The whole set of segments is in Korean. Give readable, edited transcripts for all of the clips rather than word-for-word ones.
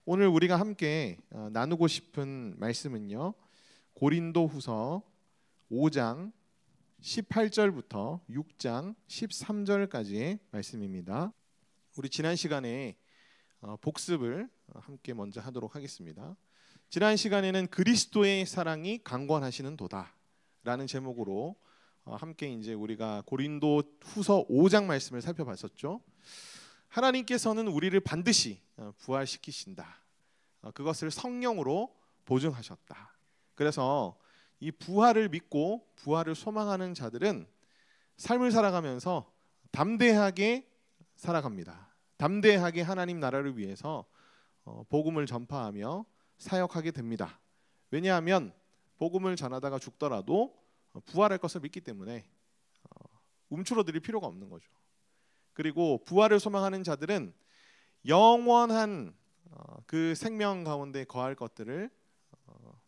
오늘 우리가 함께 나누고 싶은 말씀은요, 고린도후서 5장 18절부터 6장 13절까지의 말씀입니다. 우리 지난 시간에 복습을 함께 먼저 하도록 하겠습니다. 지난 시간에는 그리스도의 사랑이 강권하시는 도다 라는 제목으로 함께 이제 우리가 고린도후서 5장 말씀을 살펴봤었죠. 하나님께서는 우리를 반드시 부활시키신다. 그것을 성령으로 보증하셨다. 그래서 이 부활을 믿고 부활을 소망하는 자들은 삶을 살아가면서 담대하게 살아갑니다. 담대하게 하나님 나라를 위해서 복음을 전파하며 사역하게 됩니다. 왜냐하면 복음을 전하다가 죽더라도 부활할 것을 믿기 때문에 움츠러들 필요가 없는 거죠. 그리고 부활을 소망하는 자들은 영원한 그 생명 가운데 거할 것들을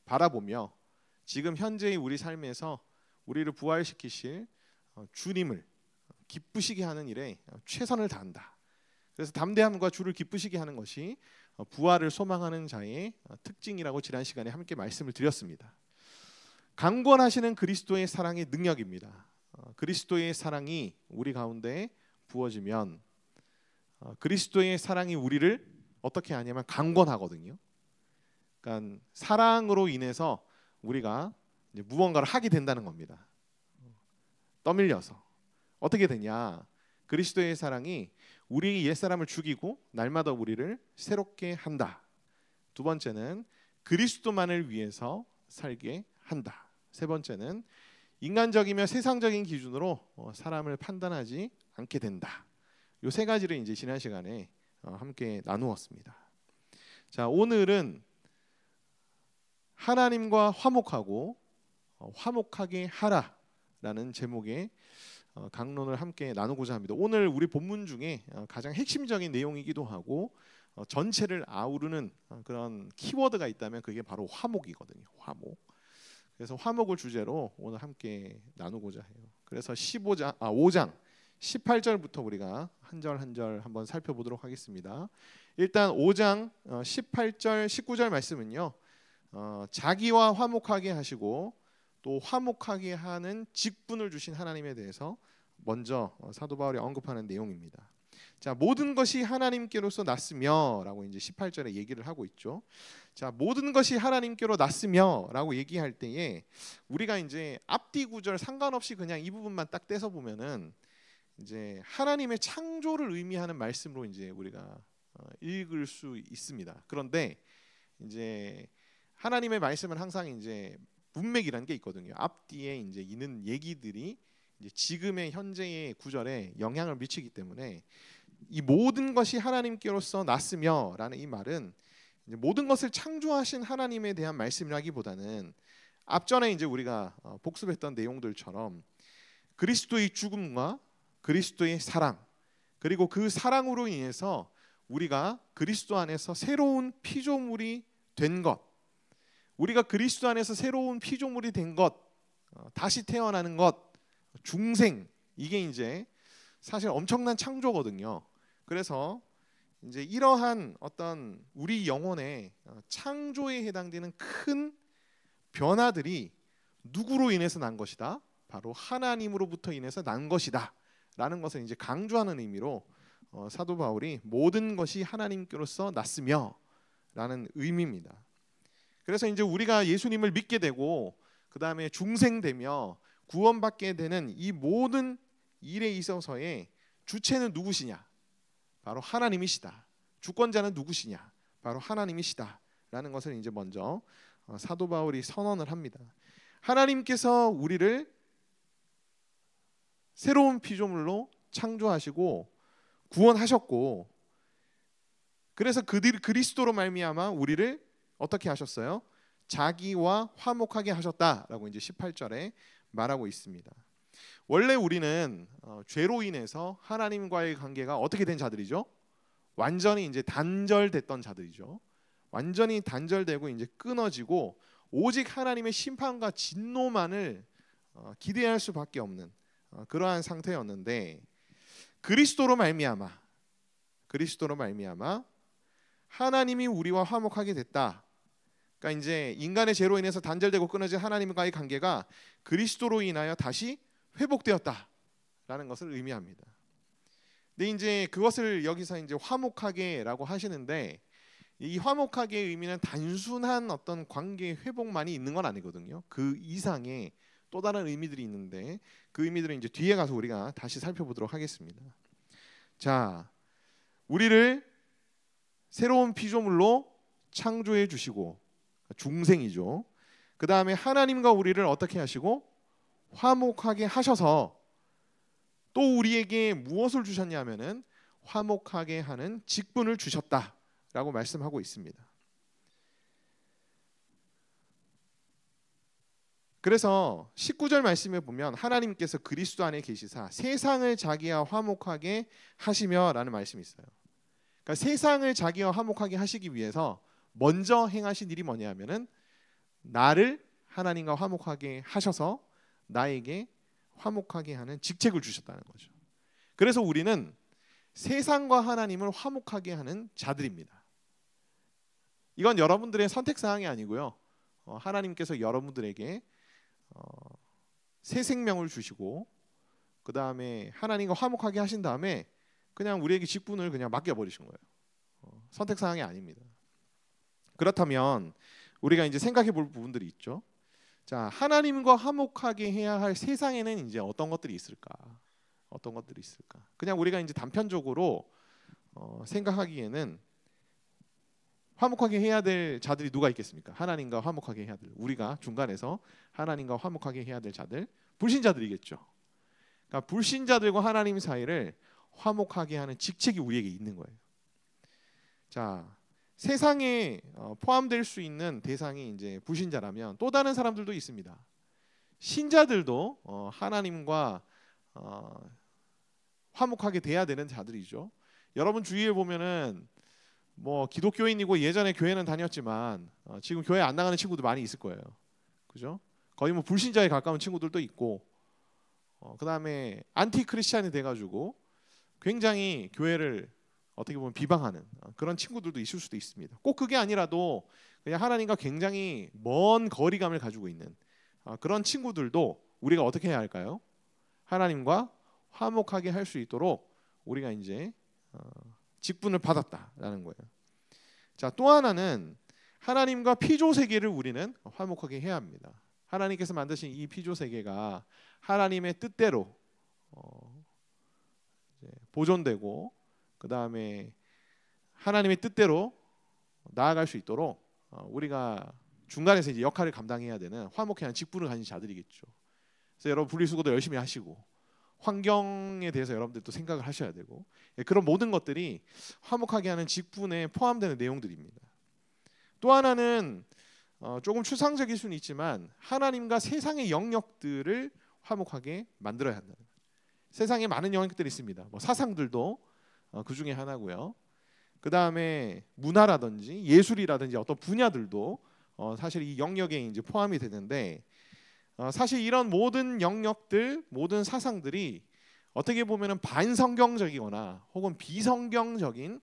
바라보며 지금 현재의 우리 삶에서 우리를 부활시키실 주님을 기쁘시게 하는 일에 최선을 다한다. 그래서 담대함과 주를 기쁘시게 하는 것이 부활을 소망하는 자의 특징이라고 지난 시간에 함께 말씀을 드렸습니다. 강권하시는 그리스도의 사랑의 능력입니다. 그리스도의 사랑이 우리 가운데 부어지면 그리스도의 사랑이 우리를 어떻게 하냐면 강권하거든요. 그러니까 사랑으로 인해서 우리가 이제 무언가를 하게 된다는 겁니다. 떠밀려서 어떻게 되냐? 그리스도의 사랑이 우리 옛사람을 죽이고 날마다 우리를 새롭게 한다. 두 번째는 그리스도만을 위해서 살게 한다. 세 번째는 인간적이며 세상적인 기준으로 사람을 판단하지 않게 된다. 이 세 가지를 이제 지난 시간에 함께 나누었습니다. 자, 오늘은 하나님과 화목하고 화목하게 하라라는 제목의 강론을 함께 나누고자 합니다. 오늘 우리 본문 중에 가장 핵심적인 내용이기도 하고 전체를 아우르는 그런 키워드가 있다면 그게 바로 화목이거든요. 화목. 그래서 화목을 주제로 오늘 함께 나누고자 해요. 그래서 5장 18절부터 우리가 한 절 한 절 한번 살펴보도록 하겠습니다. 일단 5장 18절 19절 말씀은요, 자기와 화목하게 하시고 또 화목하게 하는 직분을 주신 하나님에 대해서 먼저 사도 바울이 언급하는 내용입니다. 자, 모든 것이 하나님께로서 났으며라고 이제 18절에 얘기를 하고 있죠. 자, 모든 것이 하나님께로 났으며라고 얘기할 때에 우리가 이제 앞뒤 구절 상관없이 그냥 이 부분만 딱 떼서 보면은 이제 하나님의 창조를 의미하는 말씀으로 이제 우리가 읽을 수 있습니다. 그런데 이제 하나님의 말씀은 항상 이제 문맥이라는 게 있거든요. 앞뒤에 이제 있는 얘기들이 이제 지금의 현재의 구절에 영향을 미치기 때문에 이 모든 것이 하나님께로서 났으며라는 이 말은 이제 모든 것을 창조하신 하나님에 대한 말씀이라기보다는 앞전에 이제 우리가 복습했던 내용들처럼 그리스도의 죽음과 그리스도의 사랑, 그리고 그 사랑으로 인해서 우리가 그리스도 안에서 새로운 피조물이 된 것, 우리가 그리스도 안에서 새로운 피조물이 된 것, 다시 태어나는 것, 중생, 이게 이제 사실 엄청난 창조거든요. 그래서 이제 이러한 어떤 우리 영혼의 창조에 해당되는 큰 변화들이 누구로 인해서 난 것이다? 바로 하나님으로부터 인해서 난 것이다 라는 것을 이제 강조하는 의미로 사도 바울이 모든 것이 하나님께로서 났으며 라는 의미입니다. 그래서 이제 우리가 예수님을 믿게 되고 그 다음에 중생되며 구원받게 되는 이 모든 일에 있어서의 주체는 누구시냐? 바로 하나님이시다. 주권자는 누구시냐? 바로 하나님이시다 라는 것을 이제 먼저 사도 바울이 선언을 합니다. 하나님께서 우리를 새로운 피조물로 창조하시고 구원하셨고, 그래서 그리스도로 말미암아 우리를 어떻게 하셨어요? 자기와 화목하게 하셨다라고 이제 18절에 말하고 있습니다. 원래 우리는 죄로 인해서 하나님과의 관계가 어떻게 된 자들이죠? 완전히 이제 단절됐던 자들이죠. 완전히 단절되고 이제 끊어지고 오직 하나님의 심판과 진노만을 기대할 수밖에 없는 그러한 상태였는데 그리스도로 말미암아 하나님이 우리와 화목하게 됐다. 그러니까 이제 인간의 죄로 인해서 단절되고 끊어진 하나님과의 관계가 그리스도로 인하여 다시 회복되었다라는 것을 의미합니다. 근데 이제 그것을 여기서 이제 화목하게라고 하시는데, 이 화목하게의 의미는 단순한 어떤 관계 회복만이 있는 건 아니거든요. 그 이상의 또 다른 의미들이 있는데, 그 의미들은 이제 뒤에 가서 우리가 다시 살펴보도록 하겠습니다. 자, 우리를 새로운 피조물로 창조해 주시고, 중생이죠. 그 다음에 하나님과 우리를 어떻게 하시고 화목하게 하셔서 또 우리에게 무엇을 주셨냐면은 화목하게 하는 직분을 주셨다라고 말씀하고 있습니다. 그래서 19절 말씀에 보면 하나님께서 그리스도 안에 계시사 세상을 자기와 화목하게 하시며라는 말씀이 있어요. 그러니까 세상을 자기와 화목하게 하시기 위해서 먼저 행하신 일이 뭐냐면은 나를 하나님과 화목하게 하셔서 나에게 화목하게 하는 직책을 주셨다는 거죠. 그래서 우리는 세상과 하나님을 화목하게 하는 자들입니다. 이건 여러분들의 선택 사항이 아니고요. 하나님께서 여러분들에게 새 생명을 주시고 그 다음에 하나님과 화목하게 하신 다음에 그냥 우리에게 직분을 그냥 맡겨버리신 거예요. 선택 사항이 아닙니다. 그렇다면 우리가 이제 생각해 볼 부분들이 있죠. 자, 하나님과 화목하게 해야 할 세상에는 이제 어떤 것들이 있을까? 어떤 것들이 있을까? 그냥 우리가 이제 단편적으로 생각하기에는 화목하게 해야 될 자들이 누가 있겠습니까? 하나님과 화목하게 해야 될, 우리가 중간에서 하나님과 화목하게 해야 될 자들, 불신자들이겠죠. 그러니까 불신자들과 하나님 사이를 화목하게 하는 직책이 우리에게 있는 거예요. 자, 세상에 포함될 수 있는 대상이 이제 불신자라면 또 다른 사람들도 있습니다. 신자들도 하나님과 화목하게 돼야 되는 자들이죠. 여러분 주위에 보면은 뭐 기독교인이고 예전에 교회는 다녔지만 지금 교회 안 나가는 친구들 많이 있을 거예요. 그죠? 거의 뭐 불신자에 가까운 친구들도 있고, 그 다음에 안티 크리스찬이 돼가지고 굉장히 교회를 어떻게 보면 비방하는 그런 친구들도 있을 수도 있습니다. 꼭 그게 아니라도 그냥 하나님과 굉장히 먼 거리감을 가지고 있는 그런 친구들도 우리가 어떻게 해야 할까요? 하나님과 화목하게 할 수 있도록 우리가 이제 직분을 받았다라는 거예요. 자, 또 하나는 하나님과 피조 세계를 우리는 화목하게 해야 합니다. 하나님께서 만드신 이 피조 세계가 하나님의 뜻대로 보존되고 그 다음에 하나님의 뜻대로 나아갈 수 있도록 우리가 중간에서 이제 역할을 감당해야 되는 화목해야 하는 직분을 가진 자들이겠죠. 그래서 여러분 분리수거도 열심히 하시고 환경에 대해서 여러분들도 생각을 하셔야 되고, 그런 모든 것들이 화목하게 하는 직분에 포함되는 내용들입니다. 또 하나는 조금 추상적일 수는 있지만 하나님과 세상의 영역들을 화목하게 만들어야 한다. 세상에 많은 영역들이 있습니다. 뭐 사상들도 그 중에 하나고요. 그 다음에 문화라든지 예술이라든지 어떤 분야들도 사실 이 영역에 이제 포함이 되는데, 사실 이런 모든 영역들, 모든 사상들이 어떻게 보면은 반성경적이거나 혹은 비성경적인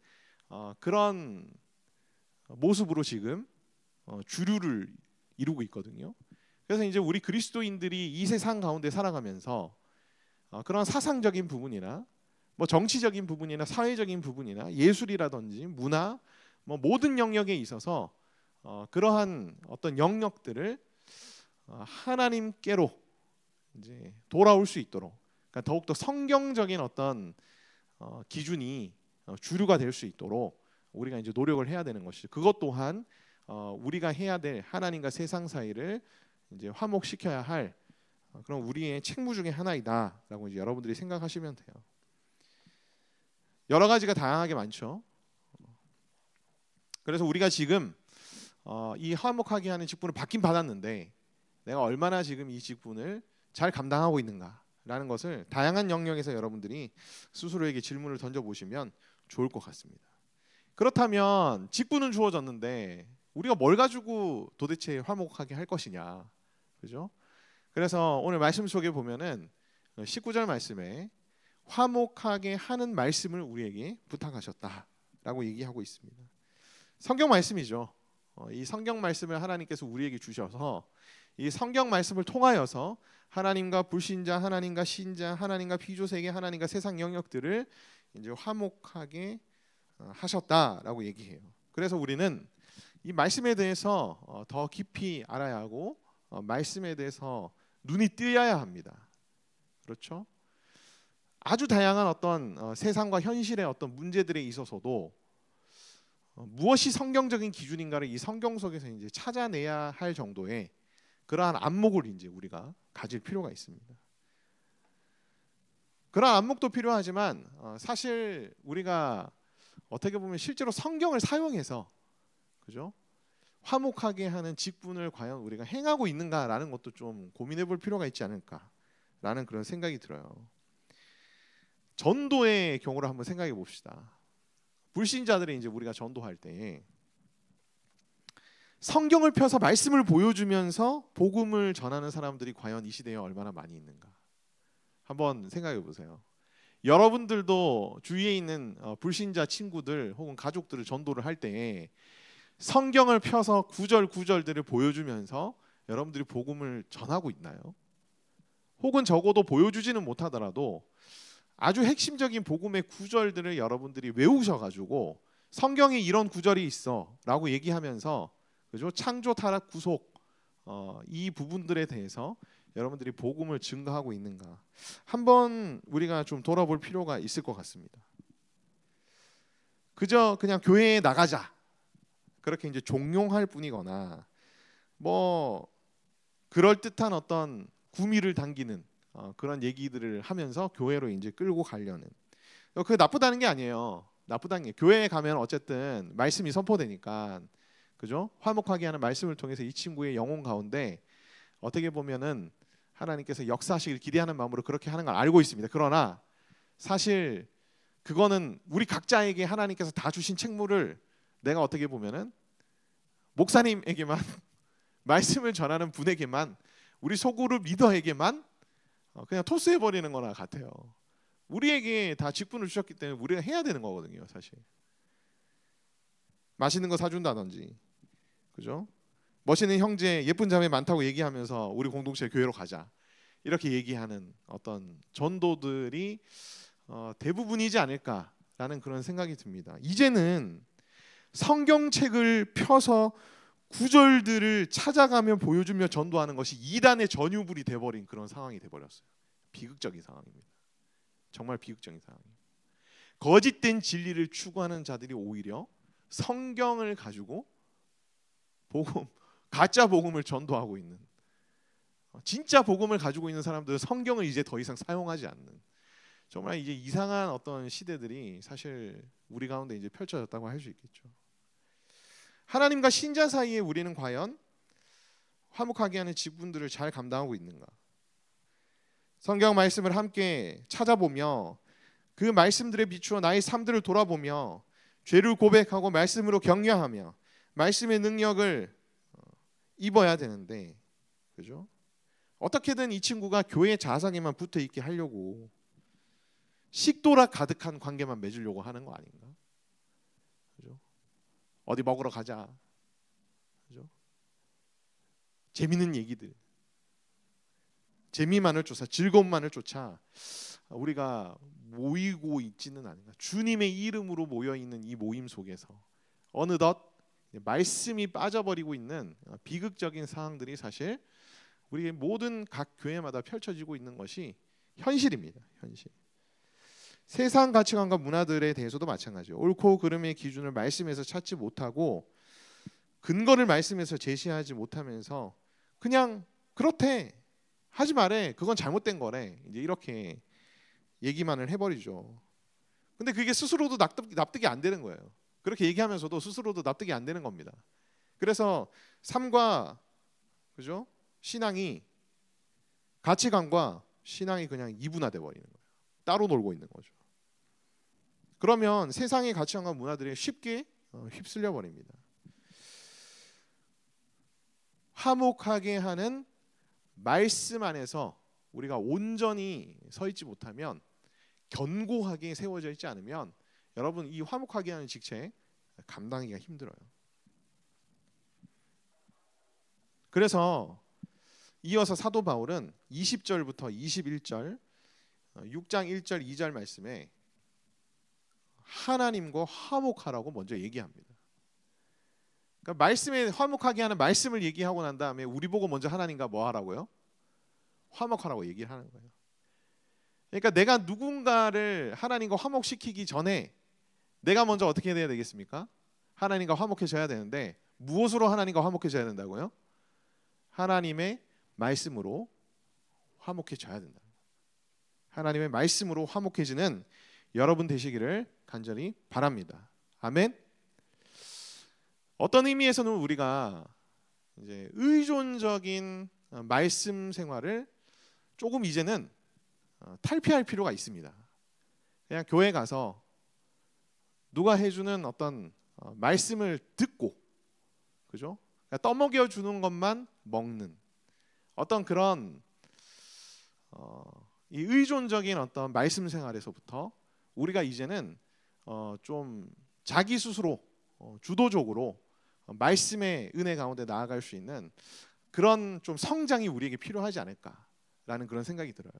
그런 모습으로 지금 주류를 이루고 있거든요. 그래서 이제 우리 그리스도인들이 이 세상 가운데 살아가면서 그런 사상적인 부분이나 뭐 정치적인 부분이나 사회적인 부분이나 예술이라든지 문화, 뭐 모든 영역에 있어서 그러한 어떤 영역들을 하나님께로 이제 돌아올 수 있도록, 그러니까 더욱더 성경적인 어떤 기준이 주류가 될 수 있도록 우리가 이제 노력을 해야 되는 것이죠. 그것 또한 우리가 해야 될 하나님과 세상 사이를 이제 화목시켜야 할 그런 우리의 책무 중에 하나이다라고 이제 여러분들이 생각하시면 돼요. 여러 가지가 다양하게 많죠. 그래서 우리가 지금 이 화목하게 하는 직분을 받긴 받았는데 내가 얼마나 지금 이 직분을 잘 감당하고 있는가라는 것을 다양한 영역에서 여러분들이 스스로에게 질문을 던져보시면 좋을 것 같습니다. 그렇다면 직분은 주어졌는데 우리가 뭘 가지고 도대체 화목하게 할 것이냐, 그죠? 그래서 오늘 말씀 속에 보면은 19절 말씀에 화목하게 하는 말씀을 우리에게 부탁하셨다라고 얘기하고 있습니다. 성경 말씀이죠. 이 성경 말씀을 하나님께서 우리에게 주셔서 이 성경 말씀을 통하여서 하나님과 불신자, 하나님과 신자, 하나님과 피조세계, 하나님과 세상 영역들을 이제 화목하게 하셨다라고 얘기해요. 그래서 우리는 이 말씀에 대해서 더 깊이 알아야 하고 말씀에 대해서 눈이 뜨여야 합니다. 그렇죠? 아주 다양한 어떤 세상과 현실의 어떤 문제들에 있어서도 무엇이 성경적인 기준인가를 이 성경 속에서 이제 찾아내야 할 정도의 그러한 안목을 이제 우리가 가질 필요가 있습니다. 그러한 안목도 필요하지만 사실 우리가 어떻게 보면 실제로 성경을 사용해서 그죠? 화목하게 하는 직분을 과연 우리가 행하고 있는가라는 것도 좀 고민해 볼 필요가 있지 않을까라는 그런 생각이 들어요. 전도의 경우를 한번 생각해 봅시다. 불신자들이 이제 우리가 전도할 때 성경을 펴서 말씀을 보여주면서 복음을 전하는 사람들이 과연 이 시대에 얼마나 많이 있는가? 한번 생각해 보세요. 여러분들도 주위에 있는 불신자 친구들 혹은 가족들을 전도를 할 때 성경을 펴서 구절구절들을 보여주면서 여러분들이 복음을 전하고 있나요? 혹은 적어도 보여주지는 못하더라도 아주 핵심적인 복음의 구절들을 여러분들이 외우셔가지고 성경에 이런 구절이 있어라고 얘기하면서 그죠? 창조, 타락, 구속 이 부분들에 대해서 여러분들이 복음을 증거하고 있는가? 한번 우리가 좀 돌아볼 필요가 있을 것 같습니다. 그저 그냥 교회에 나가자 그렇게 이제 종용할 뿐이거나 뭐 그럴 듯한 어떤 구미를 당기는 그런 얘기들을 하면서 교회로 이제 끌고 가려는 그 나쁘다는 게 아니에요. 나쁘다는 게 교회에 가면 어쨌든 말씀이 선포되니까 그죠? 화목하게 하는 말씀을 통해서 이 친구의 영혼 가운데 어떻게 보면은 하나님께서 역사하시길 기대하는 마음으로 그렇게 하는 걸 알고 있습니다. 그러나 사실 그거는 우리 각자에게 하나님께서 다 주신 책무를 내가 어떻게 보면은 목사님에게만 말씀을 전하는 분에게만 우리 소그룹 리더에게만 그냥 토스해버리는 거나 같아요. 우리에게 다 직분을 주셨기 때문에 우리가 해야 되는 거거든요. 사실 맛있는 거 사준다든지 그죠? 멋있는 형제 예쁜 자매 많다고 얘기하면서 우리 공동체 교회로 가자 이렇게 얘기하는 어떤 전도들이 대부분이지 않을까라는 그런 생각이 듭니다. 이제는 성경책을 펴서 구절들을 찾아가며 보여주며 전도하는 것이 이단의 전유불이 돼버린 그런 상황이 돼버렸어요. 비극적인 상황입니다. 정말 비극적인 상황입니다. 거짓된 진리를 추구하는 자들이 오히려 성경을 가지고 복음, 가짜 복음을 전도하고 있는 진짜 복음을 가지고 있는 사람들은 성경을 이제 더 이상 사용하지 않는 정말 이제 이상한 어떤 시대들이 사실 우리 가운데 이제 펼쳐졌다고 할 수 있겠죠. 하나님과 신자 사이에 우리는 과연 화목하게 하는 직분들을 잘 감당하고 있는가? 성경 말씀을 함께 찾아보며 그 말씀들에 비추어 나의 삶들을 돌아보며 죄를 고백하고 말씀으로 격려하며 말씀의 능력을 입어야 되는데 그죠? 어떻게든 이 친구가 교회 자상에만 붙어 있게 하려고 식도락 가득한 관계만 맺으려고 하는 거 아닌가? 그죠? 어디 먹으러 가자. 그죠? 재밌는 얘기들. 재미만을 쫓아 즐거움만을 쫓아 우리가 모이고 있지는 않은가? 주님의 이름으로 모여 있는 이 모임 속에서 어느덧 말씀이 빠져버리고 있는 비극적인 상황들이 사실 우리 모든 각 교회마다 펼쳐지고 있는 것이 현실입니다. 현실. 세상 가치관과 문화들에 대해서도 마찬가지예요. 옳고 그름의 기준을 말씀에서 찾지 못하고 근거를 말씀에서 제시하지 못하면서 그냥 그렇대 하지 말래 그건 잘못된 거래 이제 이렇게 얘기만을 해버리죠. 근데 그게 스스로도 납득이 안 되는 거예요. 그렇게 얘기하면서도 스스로도 납득이 안 되는 겁니다. 그래서 삶과 그죠? 신앙이 가치관과 신앙이 그냥 이분화돼 버리는 거예요. 따로 놀고 있는 거죠. 그러면 세상의 가치관과 문화들이 쉽게 휩쓸려 버립니다. 화목하게 하는 말씀 안에서 우리가 온전히 서 있지 못하면 견고하게 세워져 있지 않으면 여러분 이 화목하게 하는 직책 감당하기가 힘들어요. 그래서 이어서 사도 바울은 20절부터 21절 6장 1절 2절 말씀에 하나님과 화목하라고 먼저 얘기합니다. 그러니까 말씀에 화목하게 하는 말씀을 얘기하고 난 다음에 우리 보고 먼저 하나님과 뭐 하라고요? 화목하라고 얘기를 하는 거예요. 그러니까 내가 누군가를 하나님과 화목시키기 전에 내가 먼저 어떻게 해야 되겠습니까? 하나님과 화목해져야 되는데 무엇으로 하나님과 화목해져야 된다고요? 하나님의 말씀으로 화목해져야 된다. 하나님의 말씀으로 화목해지는 여러분 되시기를 간절히 바랍니다. 아멘. 어떤 의미에서는 우리가 이제 의존적인 말씀 생활을 조금 이제는 탈피할 필요가 있습니다. 그냥 교회 가서 누가 해주는 어떤 말씀을 듣고, 그죠? 그러니까 떠먹여 주는 것만 먹는 어떤 그런 이 의존적인 어떤 말씀 생활에서부터 우리가 이제는 좀 자기 스스로 주도적으로 말씀의 은혜 가운데 나아갈 수 있는 그런 좀 성장이 우리에게 필요하지 않을까라는 그런 생각이 들어요.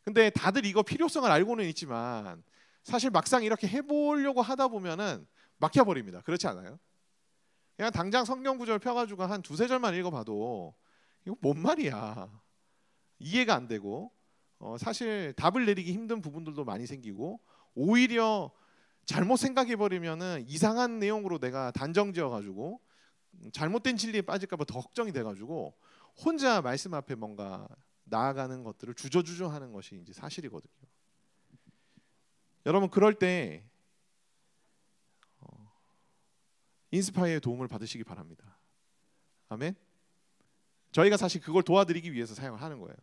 근데 다들 이거 필요성을 알고는 있지만 사실 막상 이렇게 해보려고 하다 보면은 막혀버립니다. 그렇지 않아요? 그냥 당장 성경 구절 펴가지고 한 두세 절만 읽어봐도 이거 뭔 말이야, 이해가 안 되고 사실 답을 내리기 힘든 부분들도 많이 생기고 오히려 잘못 생각해버리면은 이상한 내용으로 내가 단정지어가지고 잘못된 진리에 빠질까봐 더 걱정이 돼가지고 혼자 말씀 앞에 뭔가 나아가는 것들을 주저주저 하는 것이 이제 사실이거든요. 여러분 그럴 때 인스파이어의 도움을 받으시기 바랍니다. 아멘. 저희가 사실 그걸 도와드리기 위해서 사용을 하는 거예요.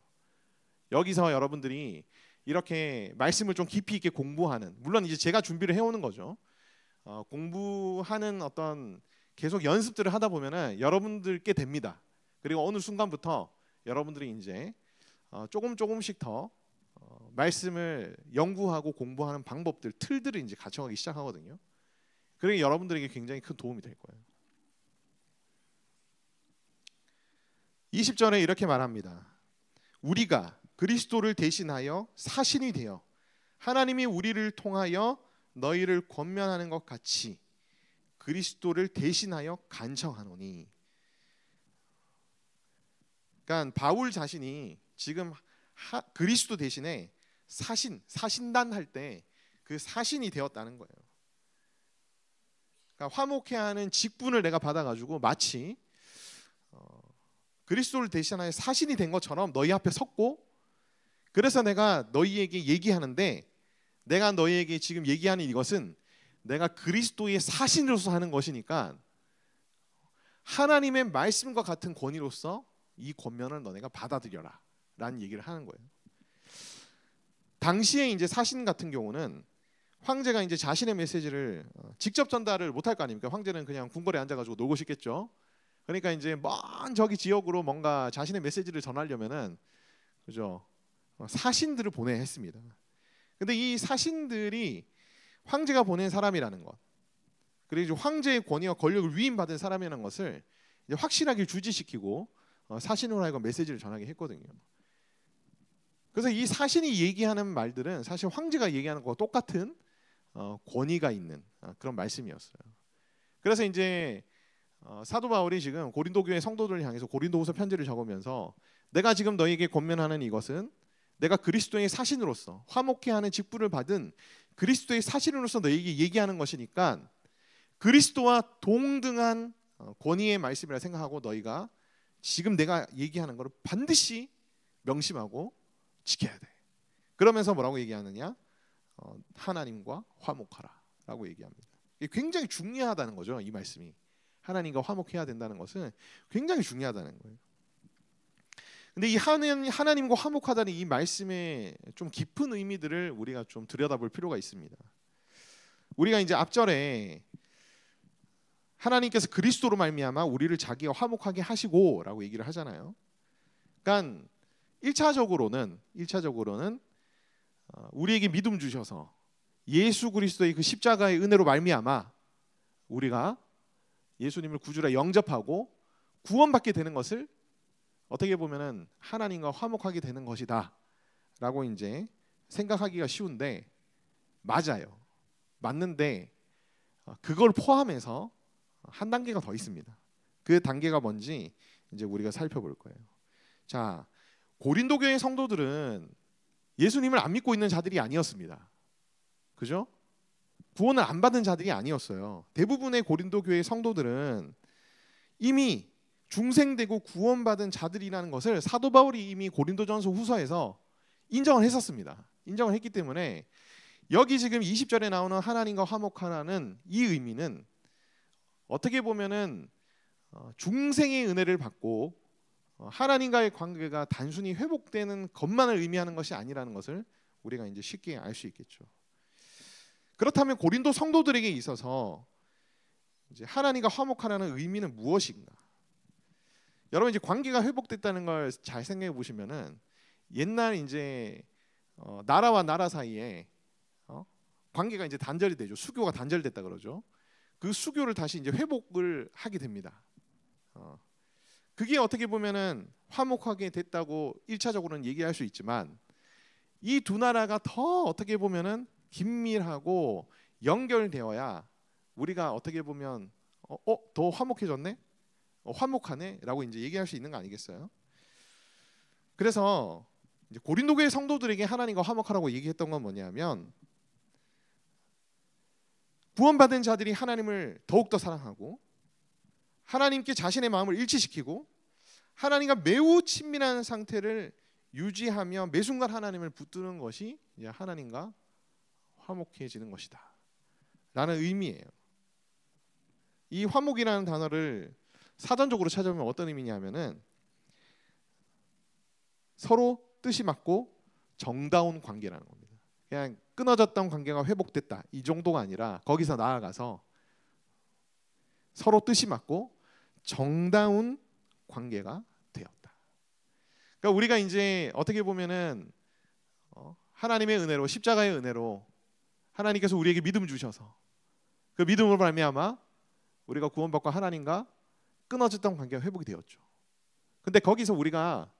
여기서 여러분들이 이렇게 말씀을 좀 깊이 있게 공부하는, 물론 이제 제가 준비를 해오는 거죠. 공부하는 어떤 계속 연습들을 하다 보면은 여러분들께 됩니다. 그리고 어느 순간부터 여러분들이 이제 조금씩 더 말씀을 연구하고 공부하는 방법들, 틀들을 이제 갖춰가기 시작하거든요. 그러니 여러분들에게 굉장히 큰 도움이 될 거예요. 20절에 이렇게 말합니다. 우리가 그리스도를 대신하여 사신이 되어 하나님이 우리를 통하여 너희를 권면하는 것 같이 그리스도를 대신하여 간청하노니. 그러니까 바울 자신이 지금 그리스도 대신에 사신단 할 때 그 사신이 되었다는 거예요. 그러니까 화목해야 하는 직분을 내가 받아가지고 마치 그리스도를 대신하여 사신이 된 것처럼 너희 앞에 섰고, 그래서 내가 너희에게 얘기하는데, 내가 너희에게 지금 얘기하는 이것은 내가 그리스도의 사신으로서 하는 것이니까 하나님의 말씀과 같은 권위로서 이 권면을 너네가 받아들여라 라는 얘기를 하는 거예요. 당시에 이제 사신 같은 경우는 황제가 이제 자신의 메시지를 직접 전달을 못할 거 아닙니까? 황제는 그냥 궁궐에 앉아가지고 놀고 싶겠죠. 그러니까 이제 먼 저기 지역으로 뭔가 자신의 메시지를 전하려면은, 그죠, 사신들을 보내야 했습니다. 근데 이 사신들이 황제가 보낸 사람이라는 것, 그리고 황제의 권위와 권력을 위임받은 사람이라는 것을 이제 확실하게 주지시키고 사신으로 하여금 메시지를 전하게 했거든요. 그래서 이 사신이 얘기하는 말들은 사실 황제가 얘기하는 것과 똑같은 권위가 있는 그런 말씀이었어요. 그래서 이제 사도 바울이 지금 고린도 교회 성도들을 향해서 고린도후서 편지를 적으면서 내가 지금 너희에게 권면하는 이것은 내가 그리스도의 사신으로서 화목케 하는 직분을 받은 그리스도의 사신으로서 너희에게 얘기하는 것이니까 그리스도와 동등한 권위의 말씀이라 생각하고 너희가 지금 내가 얘기하는 것을 반드시 명심하고 지켜야 돼. 그러면서 뭐라고 얘기하느냐? 하나님과 화목하라 라고 얘기합니다. 이게 굉장히 중요하다는 거죠. 이 말씀이 하나님과 화목해야 된다는 것은 굉장히 중요하다는 거예요. 근데 이 하나님과 화목하다는 이 말씀의 좀 깊은 의미들을 우리가 좀 들여다볼 필요가 있습니다. 우리가 이제 앞절에 하나님께서 그리스도로 말미암아 우리를 자기와 화목하게 하시고라고 얘기를 하잖아요. 그러니까 1차적으로는 우리에게 믿음 주셔서 예수 그리스도의 그 십자가의 은혜로 말미암아 우리가 예수님을 구주라 영접하고 구원받게 되는 것을 어떻게 보면은 하나님과 화목하게 되는 것이다 라고 이제 생각하기가 쉬운데, 맞아요. 맞는데 그걸 포함해서 한 단계가 더 있습니다. 그 단계가 뭔지 이제 우리가 살펴볼 거예요. 자, 고린도 교회 성도들은 예수님을 안 믿고 있는 자들이 아니었습니다. 그죠? 구원을 안 받은 자들이 아니었어요. 대부분의 고린도 교회 성도들은 이미 중생되고 구원받은 자들이라는 것을 사도 바울이 이미 고린도전서 후서에서 인정을 했었습니다. 인정을 했기 때문에 여기 지금 20절에 나오는 하나님과 화목하라는 이 의미는 어떻게 보면은 중생의 은혜를 받고 하나님과의 관계가 단순히 회복되는 것만을 의미하는 것이 아니라는 것을 우리가 이제 쉽게 알 수 있겠죠. 그렇다면 고린도 성도들에게 있어서 이제 하나님과 화목하라는 의미는 무엇인가? 여러분, 이제 관계가 회복됐다는 걸 잘 생각해 보시면은 옛날 이제 나라와 나라 사이에 관계가 이제 단절이 되죠. 수교가 단절됐다 그러죠. 그 수교를 다시 이제 회복을 하게 됩니다. 그게 어떻게 보면은 화목하게 됐다고 1차적으로는 얘기할 수 있지만, 이 두 나라가 더 어떻게 보면은 긴밀하고 연결되어야 우리가 어떻게 보면 더 화목해졌네, 화목하네라고 이제 얘기할 수 있는 거 아니겠어요? 그래서 이제 고린도 교회 성도들에게 하나님과 화목하라고 얘기했던 건 뭐냐면, 구원받은 자들이 하나님을 더욱더 사랑하고 하나님께 자신의 마음을 일치시키고 하나님과 매우 친밀한 상태를 유지하며 매 순간 하나님을 붙드는 것이 이제 하나님과 화목해지는 것이다 라는 의미예요. 이 화목이라는 단어를 사전적으로 찾아보면 어떤 의미냐면은 서로 뜻이 맞고 정다운 관계라는 겁니다. 그냥 끊어졌던 관계가 회복됐다 이 정도가 아니라 거기서 나아가서 서로 뜻이 맞고 정다운 관계가 되었다. 그러니까 우리가 이제 어떻게 보면은 하나님의 은혜로, 십자가의 은혜로 하나님께서 우리에게 믿음 주셔서 그 믿음으로 말미암아 우리가 구원받고 하나님과 끊어졌던 관계가 회복이 되었죠. 근데 거기서 우리가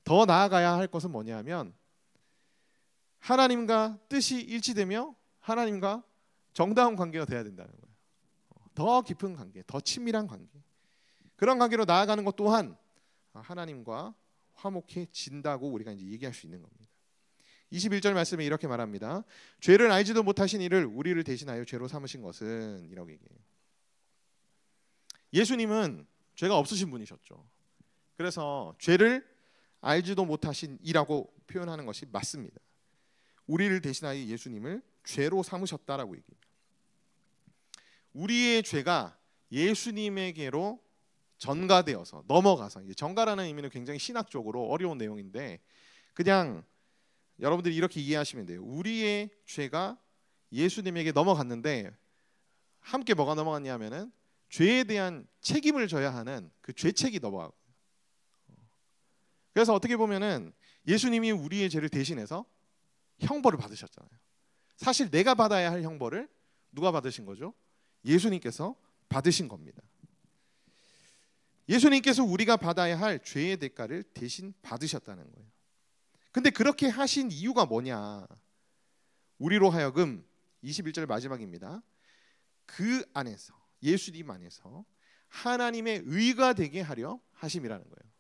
더 나아가야 할 것은 뭐냐면 하나님과 뜻이 일치되며 하나님과 정다운 관계가 돼야 된다는 거예요. 더 깊은 관계, 더 친밀한 관계, 그런 관계로 나아가는 것 또한 하나님과 화목해진다고 우리가 이제 얘기할 수 있는 겁니다. 21절 말씀에 이렇게 말합니다. 죄를 알지도 못하신 이를 우리를 대신하여 죄로 삼으신 것은, 이라고 얘기해요. 예수님은 죄가 없으신 분이셨죠. 그래서 죄를 알지도 못하신 이라고 표현하는 것이 맞습니다. 우리를 대신하여 예수님을 죄로 삼으셨다라고 얘기해요. 우리의 죄가 예수님에게로 전가되어서 넘어가서, 이제 전가라는 의미는 굉장히 신학적으로 어려운 내용인데 그냥 여러분들이 이렇게 이해하시면 돼요. 우리의 죄가 예수님에게 넘어갔는데 함께 뭐가 넘어갔냐면은 죄에 대한 책임을 져야 하는 그 죄책이 넘어가고, 그래서 어떻게 보면은 예수님이 우리의 죄를 대신해서 형벌을 받으셨잖아요. 사실 내가 받아야 할 형벌을 누가 받으신 거죠? 예수님께서 받으신 겁니다. 예수님께서 우리가 받아야 할 죄의 대가를 대신 받으셨다는 거예요. 근데 그렇게 하신 이유가 뭐냐? 우리로 하여금 21절 마지막입니다. 그 안에서, 예수님 안에서 하나님의 의가 되게 하려 하심이라는 거예요.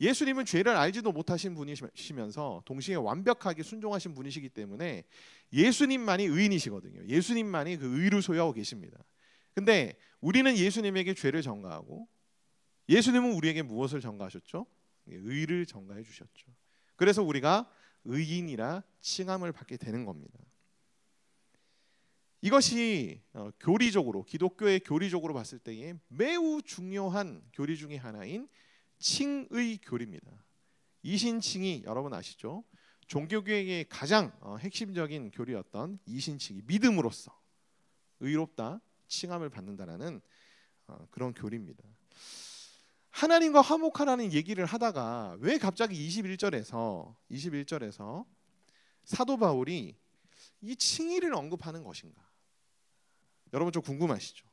예수님은 죄를 알지도 못하신 분이시면서 동시에 완벽하게 순종하신 분이시기 때문에 예수님만이 의인이시거든요. 예수님만이 그 의를 소유하고 계십니다. 근데 우리는 예수님에게 죄를 전가하고 예수님은 우리에게 무엇을 전가하셨죠? 의를 전가해 주셨죠. 그래서 우리가 의인이라 칭함을 받게 되는 겁니다. 이것이 교리적으로, 기독교의 교리적으로 봤을 때에 매우 중요한 교리 중에 하나인 칭의 교리입니다. 이신칭의 여러분 아시죠? 종교개혁의 가장 핵심적인 교리였던 이신칭의, 믿음으로써 의롭다 칭함을 받는다라는 그런 교리입니다. 하나님과 화목하라는 얘기를 하다가 왜 갑자기 21절에서 사도 바울이 이 칭의를 언급하는 것인가? 여러분 좀 궁금하시죠?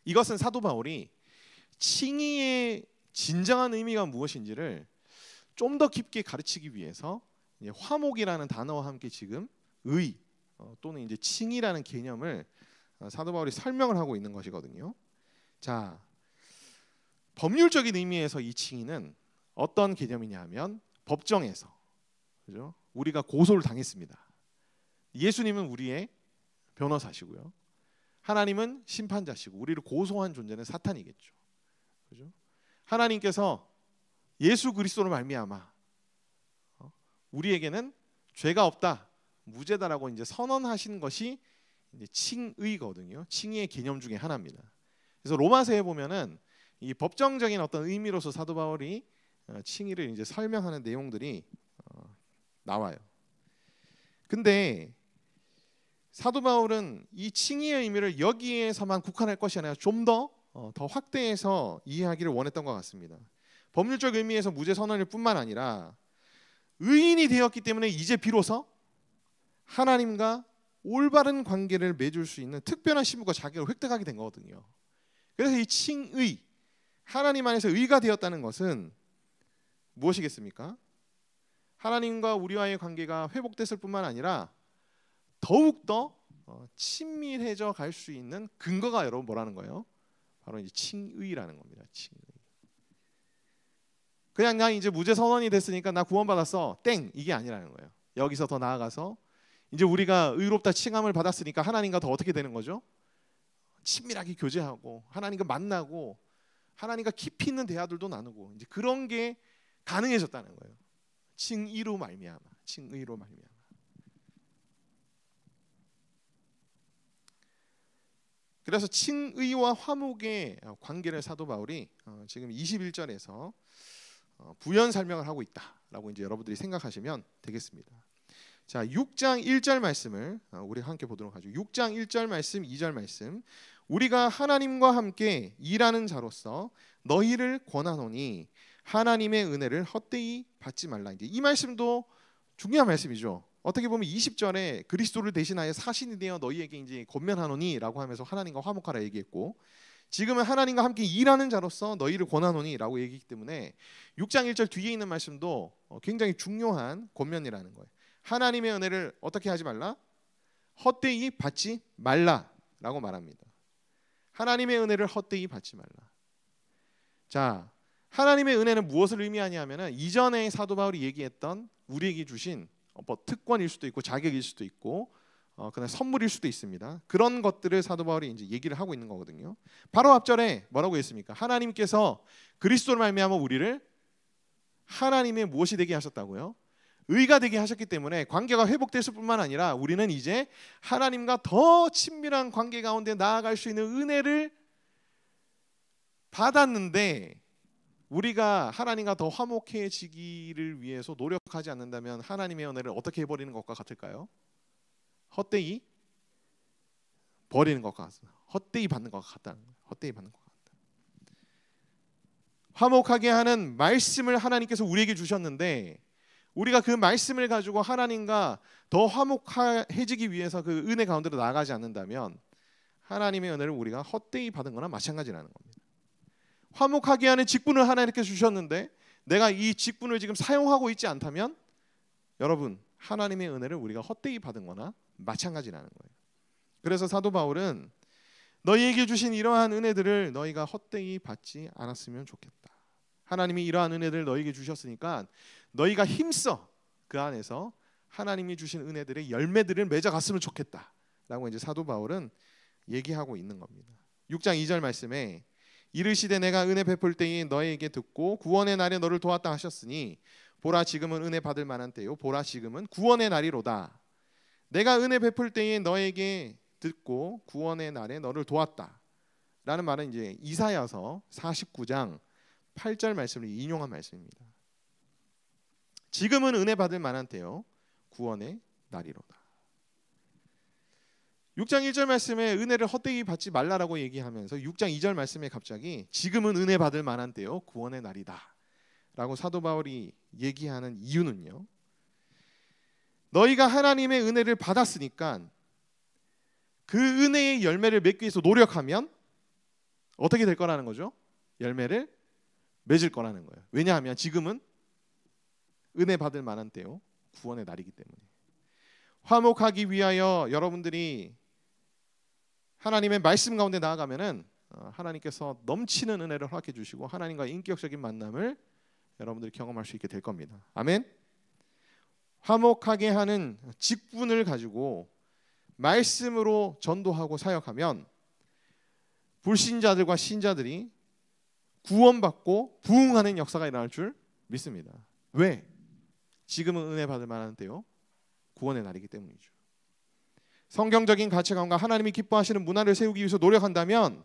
이것은 사도 바울이 칭의의 진정한 의미가 무엇인지를 좀 더 깊게 가르치기 위해서 화목이라는 단어와 함께 지금 의 또는 이제 칭의라는 개념을 사도 바울이 설명을 하고 있는 것이거든요. 자, 법률적인 의미에서 이 칭의는 어떤 개념이냐면 법정에서, 그죠? 우리가 고소를 당했습니다. 예수님은 우리의 변호사시고요. 하나님은 심판자시고 우리를 고소한 존재는 사탄이겠죠. 그죠? 하나님께서 예수 그리스도로 말미암아 우리에게는 죄가 없다, 무죄다라고 이제 선언하신 것이 이제 칭의거든요. 칭의의 개념 중에 하나입니다. 그래서 로마서에 보면은 이 법정적인 어떤 의미로서 사도 바울이 칭의를 이제 설명하는 내용들이 나와요. 근데 사도 바울은 이 칭의의 의미를 여기에서만 국한할 것이 아니라 좀 더 확대해서 이해하기를 원했던 것 같습니다. 법률적 의미에서 무죄 선언일 뿐만 아니라 의인이 되었기 때문에 이제 비로소 하나님과 올바른 관계를 맺을 수 있는 특별한 신분과 자격을 획득하게 된 거거든요. 그래서 이 칭의, 하나님 안에서 의가 되었다는 것은 무엇이겠습니까? 하나님과 우리와의 관계가 회복됐을 뿐만 아니라 더욱더 친밀해져 갈 수 있는 근거가 여러분 뭐라는 거예요? 바로 이제 칭의라는 겁니다. 칭의. 그냥 나 이제 무죄 선언이 됐으니까 나 구원받았어, 땡, 이게 아니라는 거예요. 여기서 더 나아가서 이제 우리가 의롭다 칭함을 받았으니까 하나님과 더 어떻게 되는 거죠? 친밀하게 교제하고 하나님과 만나고 하나님과 깊이 있는 대화들도 나누고 이제 그런 게 가능해졌다는 거예요. 칭의로 말미암아, 칭의로 말미암아. 그래서 칭의와 화목의 관계를 사도 바울이 지금 21절에서 부연 설명을 하고 있다라고 이제 여러분들이 생각하시면 되겠습니다. 자, 6장 1절 말씀을 우리 함께 보도록 하죠. 6장 1절 말씀, 2절 말씀. 우리가 하나님과 함께 일하는 자로서 너희를 권하노니 하나님의 은혜를 헛되이 받지 말라. 이제 이 말씀도 중요한 말씀이죠. 어떻게 보면 20절에 그리스도를 대신하여 사신이 되어 너희에게 이제 권면하노니라고 하면서 하나님과 화목하라 얘기했고, 지금은 하나님과 함께 일하는 자로서 너희를 권하노니라고 얘기했기 때문에 6장 1절 뒤에 있는 말씀도 굉장히 중요한 권면이라는 거예요. 하나님의 은혜를 어떻게 하지 말라? 헛되이 받지 말라라고 말합니다. 하나님의 은혜를 헛되이 받지 말라. 자, 하나님의 은혜는 무엇을 의미하냐면은 이전에 사도 바울이 얘기했던 우리에게 주신 뭐 특권일 수도 있고 자격일 수도 있고 그다음 선물일 수도 있습니다. 그런 것들을 사도 바울이 이제 얘기를 하고 있는 거거든요. 바로 앞절에 뭐라고 했습니까? 하나님께서 그리스도로 말미암아 우리를 하나님의 무엇이 되게 하셨다고요? 의가 되게 하셨기 때문에 관계가 회복됐을 뿐만 아니라 우리는 이제 하나님과 더 친밀한 관계 가운데 나아갈 수 있는 은혜를 받았는데, 우리가 하나님과 더 화목해지기를 위해서 노력하지 않는다면 하나님의 은혜를 어떻게 해버리는 것과 같을까요? 헛되이 버리는 것과 같습니다. 헛되이 받는 것 같다는 거예요. 헛되이 받는 것 같다. 화목하게 하는 말씀을 하나님께서 우리에게 주셨는데 우리가 그 말씀을 가지고 하나님과 더 화목해지기 위해서 그 은혜 가운데로 나아가지 않는다면 하나님의 은혜를 우리가 헛되이 받은 거나 마찬가지라는 겁니다. 화목하게 하는 직분을 하나님께서 주셨는데 내가 이 직분을 지금 사용하고 있지 않다면 여러분, 하나님의 은혜를 우리가 헛되이 받은 거나 마찬가지라는 거예요. 그래서 사도 바울은 너희에게 주신 이러한 은혜들을 너희가 헛되이 받지 않았으면 좋겠다. 하나님이 이러한 은혜들을 너희에게 주셨으니까 너희가 힘써 그 안에서 하나님이 주신 은혜들의 열매들을 맺어갔으면 좋겠다라고 이제 사도 바울은 얘기하고 있는 겁니다. 6장 2절 말씀에 이르시되 내가 은혜 베풀 때에 너희에게 듣고 구원의 날에 너를 도왔다 하셨으니 보라 지금은 은혜 받을 만한 때요 보라 지금은 구원의 날이로다. 내가 은혜 베풀 때에 너에게 듣고 구원의 날에 너를 도왔다 라는 말은 이제 이사야서 49장 8절 말씀을 인용한 말씀입니다. 지금은 은혜 받을 만한 때요 구원의 날이로다. 6장 1절 말씀에 은혜를 헛되이 받지 말라라고 얘기하면서 6장 2절 말씀에 갑자기 지금은 은혜 받을 만한 때요 구원의 날이다 라고 사도 바울이 얘기하는 이유는요, 너희가 하나님의 은혜를 받았으니까 그 은혜의 열매를 맺기 위해서 노력하면 어떻게 될 거라는 거죠? 열매를 맺을 거라는 거예요. 왜냐하면 지금은 은혜 받을 만한 때요, 구원의 날이기 때문에. 화목하기 위하여 여러분들이 하나님의 말씀 가운데 나아가면은 하나님께서 넘치는 은혜를 허락해 주시고 하나님과 인격적인 만남을 여러분들이 경험할 수 있게 될 겁니다. 아멘. 화목하게 하는 직분을 가지고 말씀으로 전도하고 사역하면 불신자들과 신자들이 구원받고 부흥하는 역사가 일어날 줄 믿습니다. 왜? 지금은 은혜 받을 만한 때요, 구원의 날이기 때문이죠. 성경적인 가치관과 하나님이 기뻐하시는 문화를 세우기 위해서 노력한다면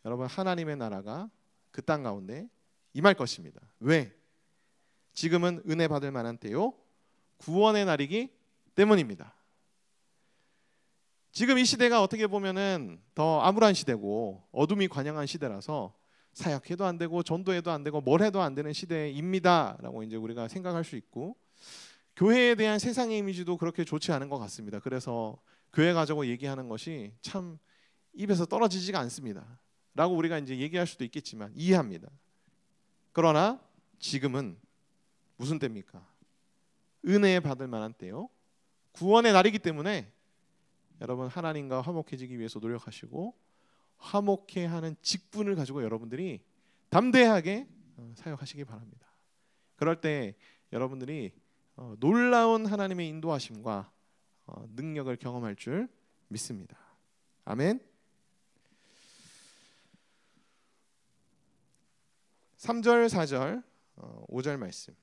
여러분, 하나님의 나라가 그 땅 가운데 임할 것입니다. 왜? 지금은 은혜 받을 만한 때요, 구원의 날이기 때문입니다. 지금 이 시대가 어떻게 보면은 더 암울한 시대고 어둠이 관영한 시대라서 사역해도 안 되고 전도해도 안 되고 뭘 해도 안 되는 시대입니다라고 이제 우리가 생각할 수 있고, 교회에 대한 세상의 이미지도 그렇게 좋지 않은 것 같습니다. 그래서 교회 가지고 얘기하는 것이 참 입에서 떨어지지가 않습니다. 라고 우리가 이제 얘기할 수도 있겠지만 이해합니다. 그러나 지금은 무슨 때입니까? 은혜 받을 만한 때요, 구원의 날이기 때문에 여러분, 하나님과 화목해지기 위해서 노력하시고 화목해 하는 직분을 가지고 여러분들이 담대하게 사역하시기 바랍니다. 그럴 때 여러분들이 놀라운 하나님의 인도하심과 능력을 경험할 줄 믿습니다. 아멘. 3절, 4절, 5절 말씀.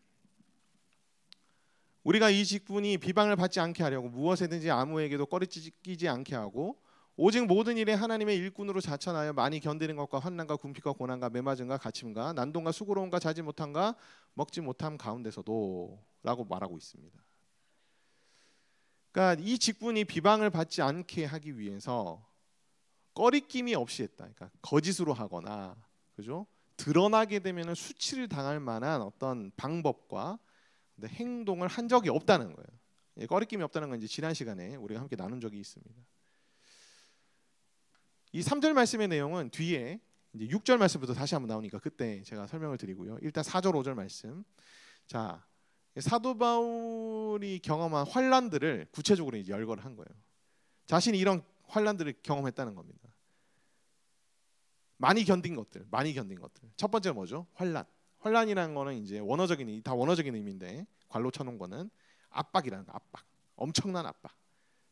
우리가 이 직분이 비방을 받지 않게 하려고 무엇에든지 아무에게도 꺼리끼지 않게 하고 오직 모든 일에 하나님의 일꾼으로 자천하여 많이 견디는 것과 환난과 궁핍과 고난과 매맞음과 갇힘과 난동과 수고로움과 자지 못함과 먹지 못함 가운데서도 라고 말하고 있습니다. 그러니까 이 직분이 비방을 받지 않게 하기 위해서 꺼리낌이 없이 했다. 그러니까 거짓으로 하거나, 그죠? 드러나게 되면 수치를 당할 만한 어떤 방법과 행동을 한 적이 없다는 거예요. 꺼리낌이 없다는 건 이제 지난 시간에 우리가 함께 나눈 적이 있습니다. 이 3절 말씀의 내용은 뒤에 이제 6절 말씀부터 다시 한번 나오니까 그때 제가 설명을 드리고요. 일단 4절, 5절 말씀. 자, 사도 바울이 경험한 환난들을 구체적으로 이제 열거를 한 거예요. 자신이 이런 환난들을 경험했다는 겁니다. 많이 견딘 것들. 첫 번째 뭐죠? 환난이라는 거는 이제 다 원어적인 의미인데 괄로 쳐놓은 거는 압박이라는 거, 압박. 엄청난 압박.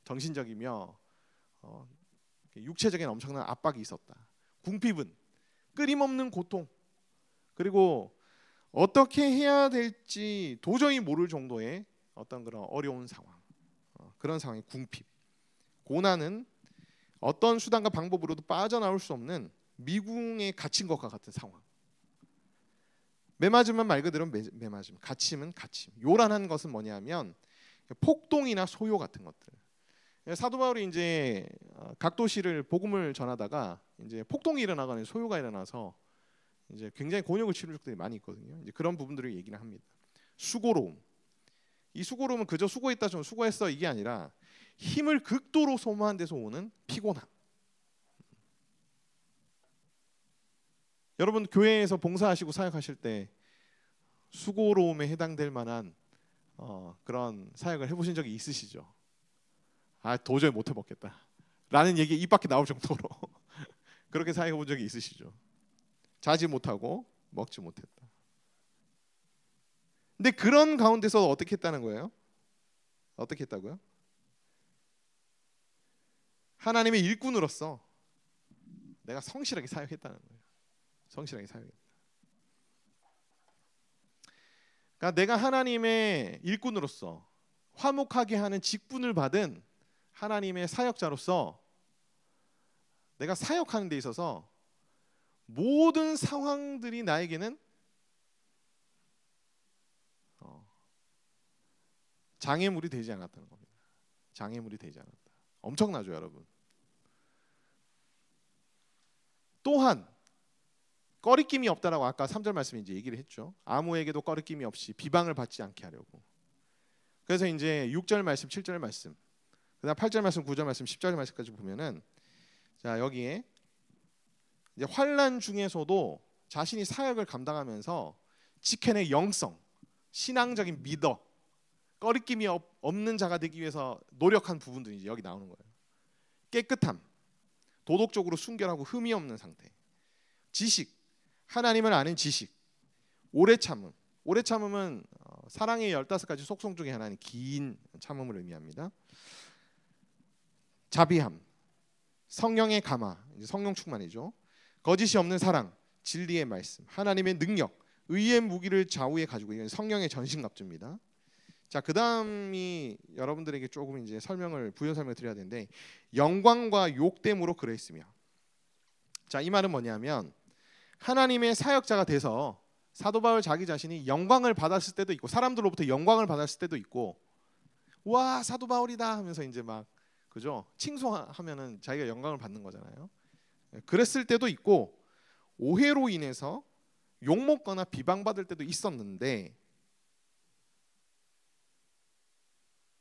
정신적이며 육체적인 엄청난 압박이 있었다. 궁핍은 끊임없는 고통, 그리고 어떻게 해야 될지 도저히 모를 정도의 어떤 그런 어려운 상황, 그런 상황이 궁핍. 고난은 어떤 수단과 방법으로도 빠져나올 수 없는 미궁에 갇힌 것과 같은 상황. 매맞음은 말 그대로 매맞음, 갇힘은 갇힘. 요란한 것은 뭐냐면 폭동이나 소요 같은 것들. 사도 바울이 이제 각 도시를 복음을 전하다가 이제 폭동이 일어나거나 소요가 일어나서 이제 굉장히 곤욕을 치른 적들이 많이 있거든요. 이제 그런 부분들을 얘기를 합니다. 수고로움. 이 수고로움은 그저 수고했다 좀 수고했어 이게 아니라 힘을 극도로 소모한 데서 오는 피곤함. 여러분 교회에서 봉사하시고 사역하실 때 수고로움에 해당될 만한 그런 사역을 해보신 적이 있으시죠? 아 도저히 못 해먹겠다 라는 얘기 입 밖에 나올 정도로 그렇게 사역해 본 적이 있으시죠? 자지 못하고 먹지 못했다. 근데 그런 가운데서 어떻게 했다는 거예요? 어떻게 했다고요? 하나님의 일꾼으로서 내가 성실하게 사역했다는 거예요. 성실하게 사역했다. 그러니까 내가 하나님의 일꾼으로서 화목하게 하는 직분을 받은 하나님의 사역자로서 내가 사역하는 데 있어서 모든 상황들이 나에게는 장애물이 되지 않았다는 겁니다. 장애물이 되지 않았다. 엄청나죠, 여러분. 또한 꺼리낌이 없다라고 아까 3절 말씀에 이제 얘기를 했죠. 아무에게도 꺼리낌이 없이 비방을 받지 않게 하려고. 그래서 이제 6절 말씀, 7절 말씀, 그다음 8절 말씀, 9절 말씀, 10절 말씀까지 보면은 자 여기에 이제 환난 중에서도 자신이 사역을 감당하면서 지켜낼 영성, 신앙적인 미덕, 꺼리낌이 없는 자가 되기 위해서 노력한 부분들이 이제 여기 나오는 거예요. 깨끗함, 도덕적으로 순결하고 흠이 없는 상태, 지식, 하나님을 아는 지식, 오래 참음. 오래 참음은 사랑의 15가지 속성 중에 하나인 긴 참음을 의미합니다. 자비함, 성령의 감화, 성령 충만이죠. 거짓이 없는 사랑, 진리의 말씀, 하나님의 능력, 의의 무기를 좌우에 가지고 있는 성령의 전신갑주입니다. 자, 그다음이 여러분들에게 조금 이제 부연 설명을 드려야 되는데, 영광과 욕됨으로 그레이스며. 자, 이 말은 뭐냐면 하나님의 사역자가 돼서 사도 바울 자기 자신이 영광을 받았을 때도 있고, 사람들로부터 영광을 받았을 때도 있고, 와 사도 바울이다 하면서 이제 막 그죠? 칭송하면은 자기가 영광을 받는 거잖아요. 그랬을 때도 있고, 오해로 인해서 욕먹거나 비방받을 때도 있었는데,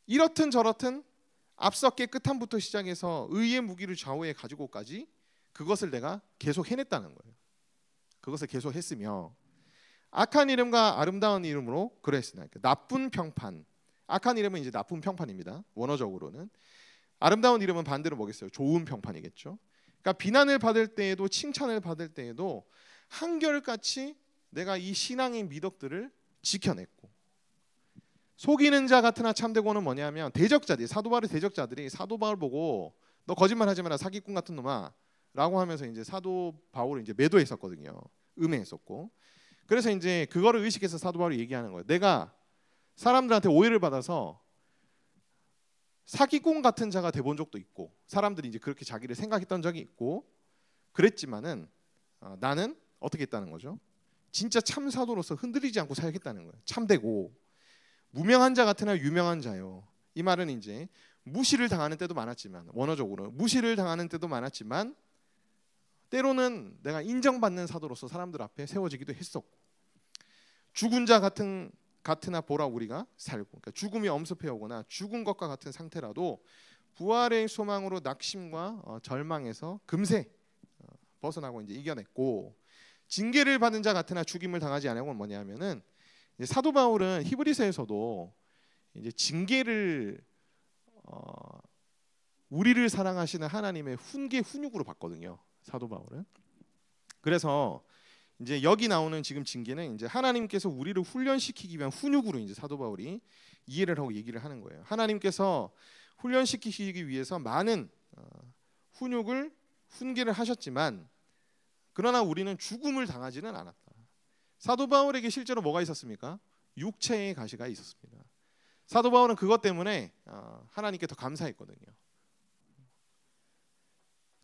이렇든 저렇든 앞서 깨끗함부터 시작해서 의의 무기를 좌우에 가지고까지 그것을 내가 계속 해냈다는 거예요. 그것을 계속 했으며, 악한 이름과 아름다운 이름으로 그랬으나, 나쁜 평판, 악한 이름은 이제 나쁜 평판입니다. 원어적으로는. 아름다운 이름은 반대로 뭐겠어요? 좋은 평판이겠죠. 그러니까 비난을 받을 때에도 칭찬을 받을 때에도 한결같이 내가 이 신앙의 미덕들을 지켜냈고, 속이는 자 같으나 참되고는 뭐냐면 대적자들이, 사도 바울의 대적자들이 사도 바울 보고 너 거짓말하지 마라 사기꾼 같은 놈아 라고 하면서 이제 사도 바울을 이제 매도했었거든요. 음해했었고. 그래서 이제 그거를 의식해서 사도 바울이 얘기하는 거예요. 내가 사람들한테 오해를 받아서 사기꾼 같은 자가 돼본 적도 있고, 사람들이 이제 그렇게 자기를 생각했던 적이 있고, 그랬지만은 나는 어떻게 했다는 거죠? 진짜 참 사도로서 흔들리지 않고 살겠다는 거예요. 참되고 무명한 자 같으나 유명한 자요. 이 말은 이제 무시를 당하는 때도 많았지만, 원어적으로 무시를 당하는 때도 많았지만, 때로는 내가 인정받는 사도로서 사람들 앞에 세워지기도 했었고, 죽은 자 같으나 보라 우리가 살고, 그러니까 죽음이 엄습해 오거나 죽은 것과 같은 상태라도 부활의 소망으로 낙심과 절망에서 금세 벗어나고 이제 이겨냈고, 징계를 받은 자 같으나 죽임을 당하지 않은 건 뭐냐면은, 사도 바울은 히브리서에서도 이제 징계를 우리를 사랑하시는 하나님의 훈육으로 봤거든요. 사도 바울은. 그래서 이제 여기 나오는 지금 징계는 이제 하나님께서 우리를 훈련시키기 위한 훈육으로 이제 사도 바울이 이해를 하고 얘기를 하는 거예요. 하나님께서 훈련시키기 위해서 많은 훈계를 하셨지만, 그러나 우리는 죽음을 당하지는 않았다. 사도 바울에게 실제로 뭐가 있었습니까? 육체의 가시가 있었습니다. 사도 바울은 그것 때문에 하나님께 더 감사했거든요.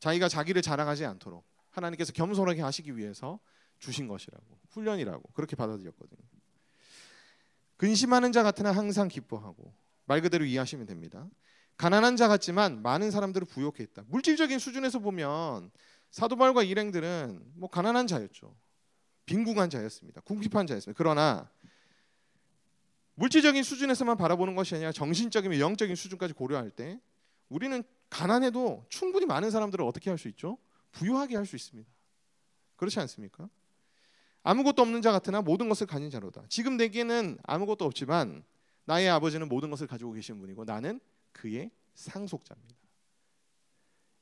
자기가 자기를 자랑하지 않도록 하나님께서 겸손하게 하시기 위해서 주신 것이라고, 훈련이라고 그렇게 받아들였거든요. 근심하는 자 같으나 항상 기뻐하고, 말 그대로 이해하시면 됩니다. 가난한 자 같지만 많은 사람들을 부욕해 했다. 물질적인 수준에서 보면 사도 바울과 일행들은 뭐 가난한 자였죠. 빈궁한 자였습니다. 궁핍한 자였습니다. 그러나 물질적인 수준에서만 바라보는 것이 아니라 정신적인 영적인 수준까지 고려할 때 우리는 가난해도 충분히 많은 사람들을 어떻게 할 수 있죠? 부유하게 할 수 있습니다. 그렇지 않습니까? 아무것도 없는 자 같으나 모든 것을 가진 자로다. 지금 내게는 아무것도 없지만 나의 아버지는 모든 것을 가지고 계신 분이고 나는 그의 상속자입니다.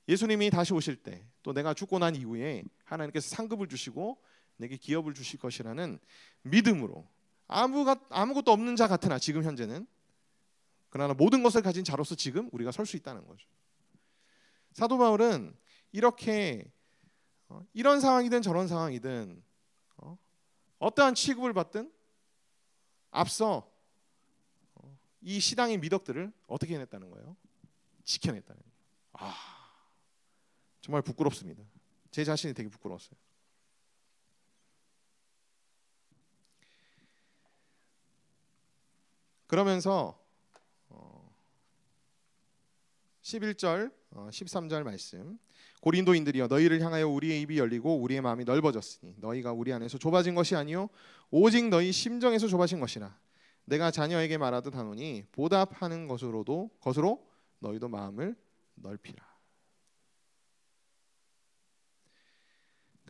예수님이 다시 오실 때, 또 내가 죽고 난 이후에 하나님께서 상급을 주시고 내게 기업을 주실 것이라는 믿음으로, 아무것도 없는 자 같으나 지금 현재는, 그러나 모든 것을 가진 자로서 지금 우리가 설 수 있다는 거죠. 사도 바울은 이렇게 이런 상황이든 저런 상황이든 어떠한 취급을 받든 앞서 이 신앙의 미덕들을 어떻게 해냈다는 거예요? 지켜냈다는 거예요. 정말 부끄럽습니다. 제 자신이 되게 부끄러웠어요. 그러면서 11절 13절 말씀, 고린도인들이여 너희를 향하여 우리의 입이 열리고 우리의 마음이 넓어졌으니 너희가 우리 안에서 좁아진 것이 아니요 오직 너희 심정에서 좁아진 것이라. 내가 자녀에게 말하듯 하노니 보답하는 것으로 너희도 마음을 넓히라.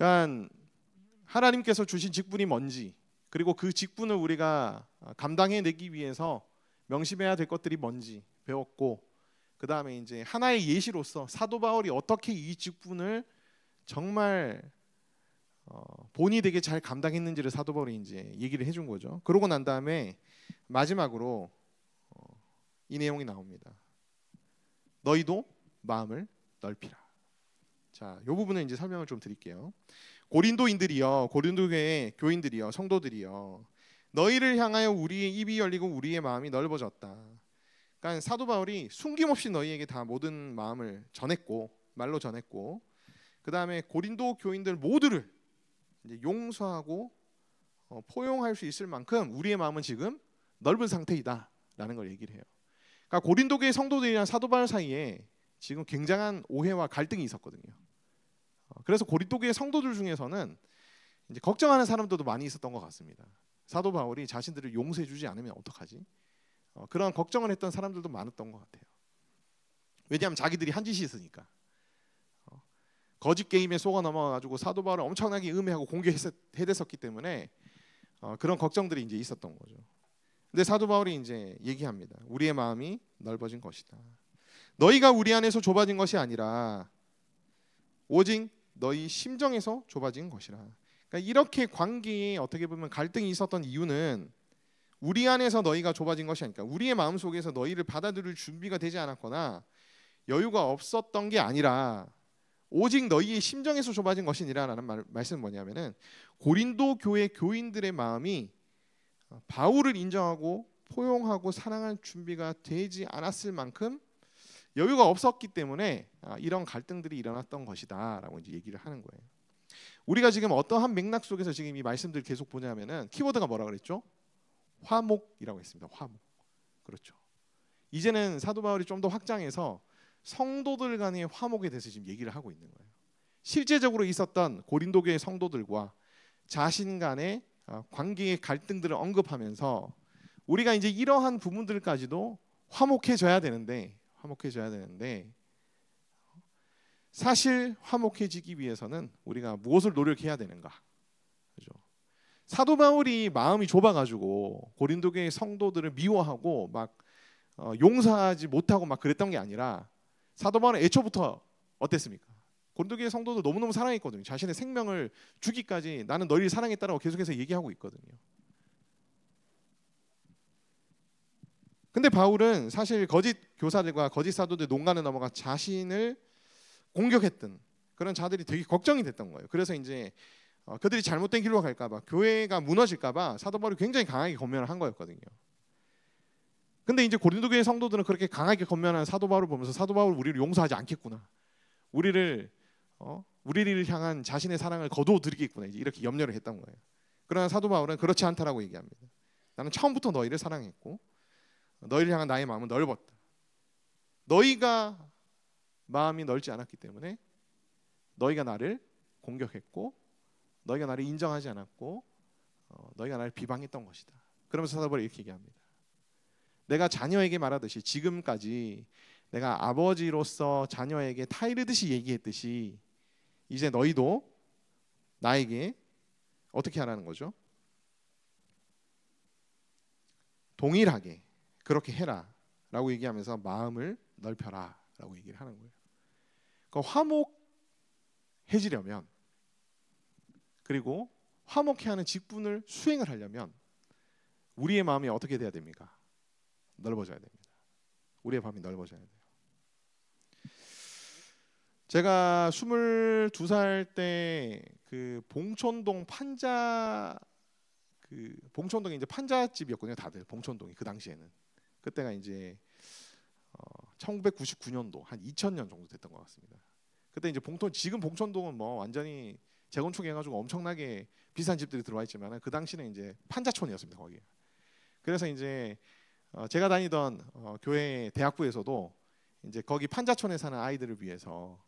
그러니까 하나님께서 주신 직분이 뭔지, 그리고 그 직분을 우리가 감당해내기 위해서 명심해야 될 것들이 뭔지 배웠고, 그 다음에 이제 하나의 예시로서 사도 바울이 어떻게 이 직분을 정말 본이 되게 잘 감당했는지를 사도 바울이 이제 얘기를 해준 거죠. 그러고 난 다음에 마지막으로 이 내용이 나옵니다. 너희도 마음을 넓히라. 자, 이 부분은 이제 설명을 좀 드릴게요. 고린도인들이여, 고린도 교회 교인들이여, 성도들이여, 너희를 향하여 우리의 입이 열리고 우리의 마음이 넓어졌다. 그러니까 사도 바울이 숨김없이 너희에게 다 모든 마음을 전했고, 말로 전했고, 그 다음에 고린도 교인들 모두를 이제 용서하고 포용할 수 있을 만큼 우리의 마음은 지금 넓은 상태이다라는 걸 얘기를 해요. 그러니까 고린도 교회 성도들이랑 사도 바울 사이에 지금 굉장한 오해와 갈등이 있었거든요. 그래서 고린도 교회 성도들 중에서는 이제 걱정하는 사람들도 많이 있었던 것 같습니다. 사도 바울이 자신들을 용서해주지 않으면 어떡하지? 그런 걱정을 했던 사람들도 많았던 것 같아요. 왜냐하면 자기들이 한 짓이 있으니까. 거짓 게임에 속아 넘어가지고 사도 바울을 엄청나게 음해하고 공격해댔었기 때문에 그런 걱정들이 이제 있었던 거죠. 근데 사도 바울이 이제 얘기합니다. 우리의 마음이 넓어진 것이다. 너희가 우리 안에서 좁아진 것이 아니라 오직 너희 심정에서 좁아진 것이라. 그러니까 이렇게 관계에 어떻게 보면 갈등이 있었던 이유는 우리 안에서 너희가 좁아진 것이 아니까, 우리의 마음 속에서 너희를 받아들일 준비가 되지 않았거나 여유가 없었던 게 아니라 오직 너희의 심정에서 좁아진 것이니라라는 말씀은 뭐냐면은 고린도 교회 교인들의 마음이 바울을 인정하고 포용하고 사랑할 준비가 되지 않았을 만큼 여유가 없었기 때문에 이런 갈등들이 일어났던 것이다라고 이제 얘기를 하는 거예요. 우리가 지금 어떠한 맥락 속에서 지금 이 말씀들 계속 보냐면은 키워드가 뭐라 그랬죠? 화목이라고 했습니다. 화목. 그렇죠. 이제는 사도 바울이 좀 더 확장해서 성도들 간의 화목에 대해서 지금 얘기를 하고 있는 거예요. 실제적으로 있었던 고린도 교회 성도들과 자신 간의 관계의 갈등들을 언급하면서 우리가 이제 이러한 부분들까지도 화목해져야 되는데 사실 화목해지기 위해서는 우리가 무엇을 노력해야 되는가? 그죠? 사도 바울이 마음이 좁아가지고 고린도 교회 성도들을 미워하고 막 용서하지 못하고 막 그랬던 게 아니라 사도 바울은 애초부터 어땠습니까? 고린도 교회 성도들 너무너무 사랑했거든요. 자신의 생명을 주기까지 나는 너희를 사랑했다라고 계속해서 얘기하고 있거든요. 근데 바울은 사실 거짓 교사들과 거짓 사도들 농간에 넘어가 자신을 공격했던 그런 자들이 되게 걱정이 됐던 거예요. 그래서 이제 그들이 잘못된 길로 갈까봐, 교회가 무너질까봐 사도 바울이 굉장히 강하게 권면을 한 거였거든요. 근데 이제 고린도 교회 성도들은 그렇게 강하게 권면하는 사도 바울을 보면서 사도 바울 우리를 용서하지 않겠구나, 우리를 향한 자신의 사랑을 거두어들이겠구나, 이제 이렇게 염려를 했던 거예요. 그러나 사도 바울은 그렇지 않다라고 얘기합니다. 나는 처음부터 너희를 사랑했고 너희를 향한 나의 마음은 넓었다. 너희가 마음이 넓지 않았기 때문에 너희가 나를 공격했고 너희가 나를 인정하지 않았고 너희가 나를 비방했던 것이다. 그러면서 사도 바울이 이렇게 얘기합니다. 내가 자녀에게 말하듯이 지금까지 내가 아버지로서 자녀에게 타이르듯이 얘기했듯이 이제 너희도 나에게 어떻게 하라는 거죠? 동일하게 그렇게 해라 라고 얘기하면서 마음을 넓혀라 라고 얘기를 하는 거예요. 그러니까 화목해지려면, 그리고 화목해하는 직분을 수행을 하려면 우리의 마음이 어떻게 돼야 됩니까? 넓어져야 됩니다. 우리의 마음이 넓어져야 돼요. 제가 22살 때 그 봉천동 봉천동에 이제 판자집이었거든요. 다들 봉천동이 그 당시에는. 그때가 이제 1999년도 한 2000년 정도 됐던 것 같습니다. 그때 이제 지금 봉천동은 뭐 완전히 재건축해가지고 엄청나게 비싼 집들이 들어와 있지만 그 당시는 이제 판자촌이었습니다. 거기. 그래서 이제 제가 다니던 교회 대학부에서도 이제 거기 판자촌에 사는 아이들을 위해서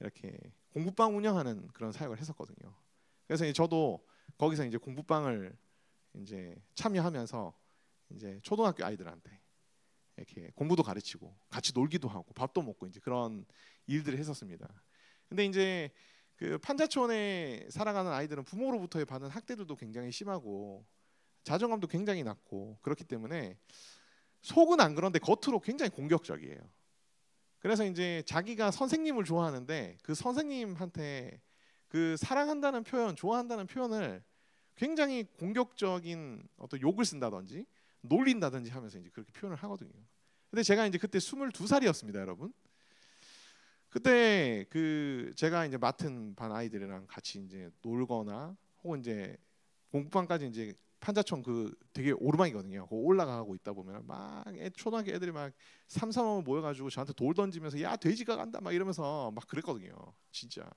이렇게 공부방 운영하는 그런 사역을 했었거든요. 그래서 이제 저도 거기서 이제 공부방을 이제 참여하면서 이제 초등학교 아이들한테 이렇게 공부도 가르치고 같이 놀기도 하고 밥도 먹고 이제 그런 일들을 했었습니다. 근데 이제 그 판자촌에 살아가는 아이들은 부모로부터 받는 학대들도 굉장히 심하고 자존감도 굉장히 낮고 그렇기 때문에 속은 안 그런데 겉으로 굉장히 공격적이에요. 그래서 이제 자기가 선생님을 좋아하는데 그 선생님한테 그 사랑한다는 표현, 좋아한다는 표현을 굉장히 공격적인 어떤 욕을 쓴다든지 놀린다든지 하면서 이제 그렇게 표현을 하거든요. 근데 제가 이제 그때 22살이었습니다, 여러분. 그때 그 제가 이제 맡은 반 아이들이랑 같이 이제 놀거나 혹은 이제 공부방까지 이제 판자촌 그 되게 오르막이거든요. 그 올라가고 있다 보면 막 초등학교 애들이 막 삼삼오오 모여가지고 저한테 돌 던지면서 야 돼지가 간다 막 이러면서 막 그랬거든요. 진짜.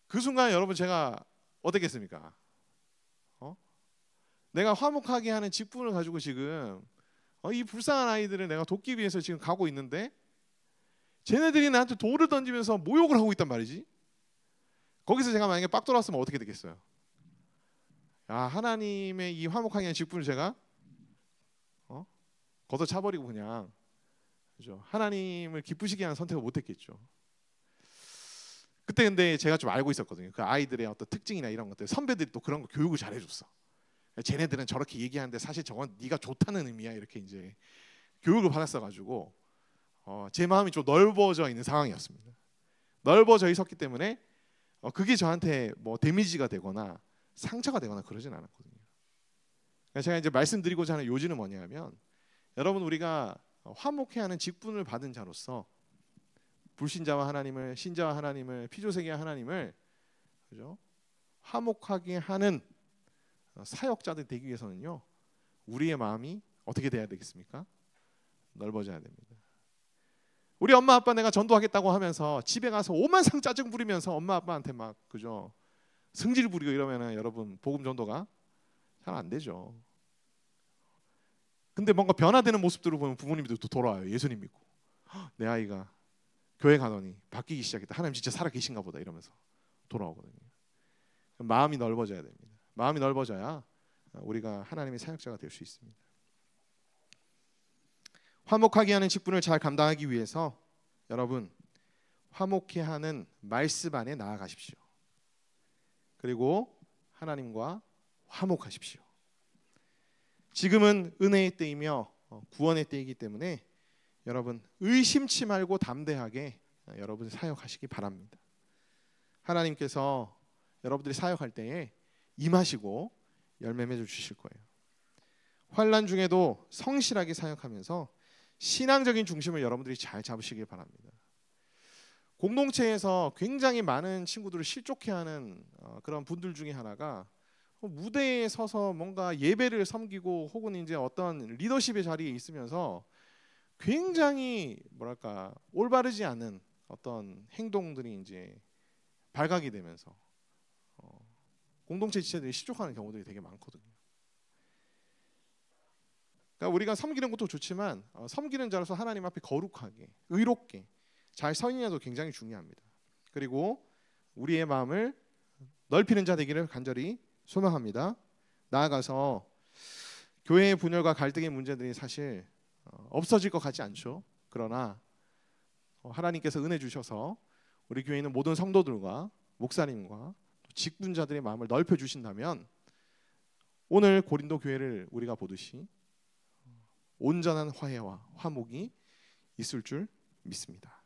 그 순간 여러분 제가 어떻겠습니까? 내가 화목하게 하는 직분을 가지고 지금 이 불쌍한 아이들을 내가 돕기 위해서 지금 가고 있는데 쟤네들이 나한테 돌을 던지면서 모욕을 하고 있단 말이지. 거기서 제가 만약에 빡 돌았으면 어떻게 되겠어요? 야, 하나님의 이 화목하게 하는 직분을 제가 걷어차버리고 그냥 그죠? 하나님을 기쁘시게 하는 선택을 못했겠죠. 그때 근데 제가 좀 알고 있었거든요. 그 아이들의 어떤 특징이나 이런 것들 선배들이 또 그런 거 교육을 잘 해줬어. 쟤네들은 저렇게 얘기하는데 사실 저건 네가 좋다는 의미야 이렇게 이제 교육을 받았어가지고 제 마음이 좀 넓어져 있는 상황이었습니다. 넓어져 있었기 때문에 그게 저한테 뭐 데미지가 되거나 상처가 되거나 그러진 않았거든요. 제가 이제 말씀드리고자 하는 요지는 뭐냐면 여러분 우리가 화목해하는 직분을 받은 자로서 불신자와 하나님을 신자와 하나님을 피조세계와 하나님을 그죠? 화목하게 하는 사역자들 되기 위해서는요 우리의 마음이 어떻게 돼야 되겠습니까? 넓어져야 됩니다. 우리 엄마 아빠 내가 전도하겠다고 하면서 집에 가서 오만상 짜증 부리면서 엄마 아빠한테 막 그죠 승질 부리고 이러면은 여러분 복음 전도가 잘 안 되죠. 근데 뭔가 변화되는 모습들을 보면 부모님들도 또 돌아와요. 예수님 믿고 내 아이가 교회 가더니 바뀌기 시작했다. 하나님 진짜 살아 계신가 보다 이러면서 돌아오거든요. 마음이 넓어져야 됩니다. 마음이 넓어져야 우리가 하나님의 사역자가 될 수 있습니다. 화목하게 하는 직분을 잘 감당하기 위해서 여러분 화목해 하는 말씀 안에 나아가십시오. 그리고 하나님과 화목하십시오. 지금은 은혜의 때이며 구원의 때이기 때문에 여러분 의심치 말고 담대하게 여러분 사역하시기 바랍니다. 하나님께서 여러분들이 사역할 때에 임하시고 열매 맺어 주실 거예요. 환난 중에도 성실하게 사역하면서 신앙적인 중심을 여러분들이 잘 잡으시길 바랍니다. 공동체에서 굉장히 많은 친구들을 실족해하는 그런 분들 중에 하나가 무대에 서서 뭔가 예배를 섬기고 혹은 이제 어떤 리더십의 자리에 있으면서 굉장히 뭐랄까 올바르지 않은 어떤 행동들이 이제 발각이 되면서 공동체 지체들이 실족하는 경우들이 되게 많거든요. 그러니까 우리가 섬기는 것도 좋지만 섬기는 자로서 하나님 앞에 거룩하게 의롭게 잘 서 있느냐도 굉장히 중요합니다. 그리고 우리의 마음을 넓히는 자 되기를 간절히 소망합니다. 나아가서 교회의 분열과 갈등의 문제들이 사실 없어질 것 같지 않죠. 그러나 하나님께서 은혜 주셔서 우리 교회 있는 모든 성도들과 목사님과 직분자들의 마음을 넓혀 주신다면 오늘 고린도 교회를 우리가 보듯이 온전한 화해와 화목이 있을 줄 믿습니다.